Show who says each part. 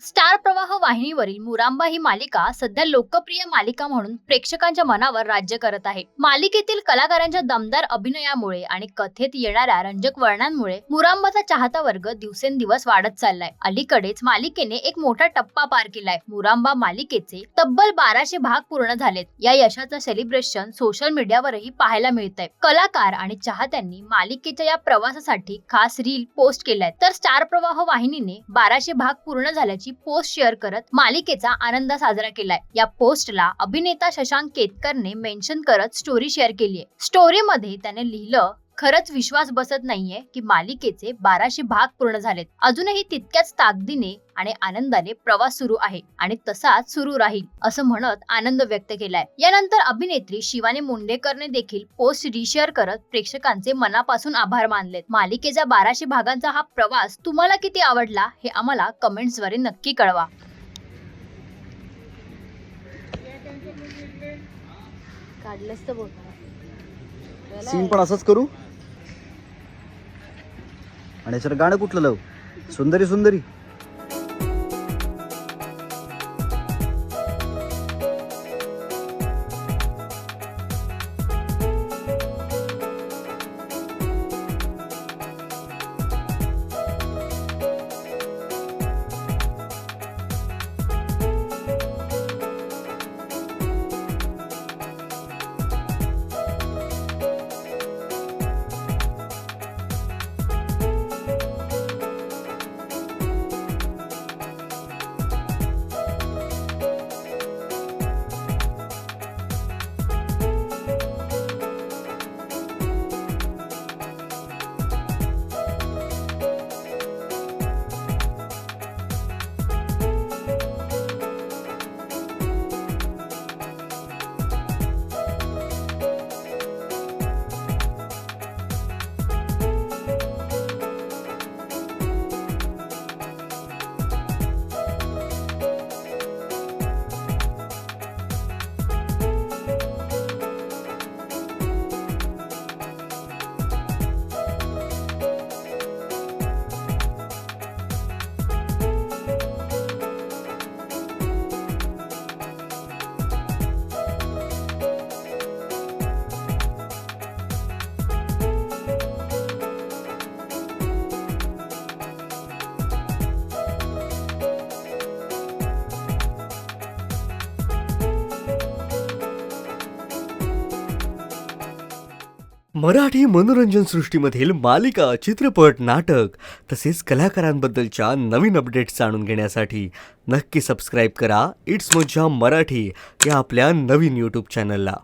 Speaker 1: Star प्रवाह वाहिनीवरील मुरांबा ही मालिका सध्या लोकप्रिय मालिका म्हणून प्रेक्षकांच्या मनावर राज्य करत आहे। मालिकेतील कलाकारांच्या दमदार अभिनयामुळे आणि कथेत येणाऱ्या रंजक वर्णनांमुळे मुरांबाचा चाहता वर्ग दिवसेंदिवस वाढत चाललाय। अलीकडेच मालिकेने एक मोठा टप्पा पार केलाय। मुरांबा मालिकेचे तब्बल 1200 भाग पूर्ण झालेत। या यशाचं सेलिब्रेशन सोशल मीडियावरही पाहायला मिळतंय। कलाकार आणि चाहत्यांनी मालिकेच्या या प्रवासासाठी खास रील पोस्ट केलाय, तर स्टार प्रवाह वाहिनीने 1200 भाग पूर्ण झाल्याची पोस्ट शेअर करत मालिकेचा आनंद साजरा केलाय। या पोस्टला अभिनेता शशांक केतकरने मेन्शन करत स्टोरी शेअर केली आहे। स्टोरीमध्ये त्याने लिहिलं, खरंच विश्वास बसत नाहीये की मालिकेचे 1200 भाग पूर्ण झालेत। अजूनही तितक्याच ताकदीने आणि आनंदाने प्रवास सुरू आहे आणि तसाच सुरू राहील असं म्हणत आनंद व्यक्त केलाय। यानंतर अभिनेत्री शिवानी मुंडेकरने देखील पोस्ट रिशेअर करत प्रेक्षकांचे मनापासून आभार मानलेत। मालिकेच्या 1200 भागांचा हा प्रवास तुम्हाला किती आवडला हे आम्हाला कमेंट्सद्वारे नक्की कळवा।
Speaker 2: काढलंस तर बोल।
Speaker 3: सीन पण असंच करू आणि याच्यावर गाणं कुठलं लावू? सुंदरी सुंदरी।
Speaker 4: मराठी मनोरंजन सृष्टीमधील मालिका, चित्रपट, नाटक तसेच कलाकारांबद्दलच्या नवीन अपडेट्स जाणून घेण्यासाठी नक्की सबस्क्राईब करा इट्स मज्जा मराठी या आपल्या नवीन यूट्यूब चॅनलला।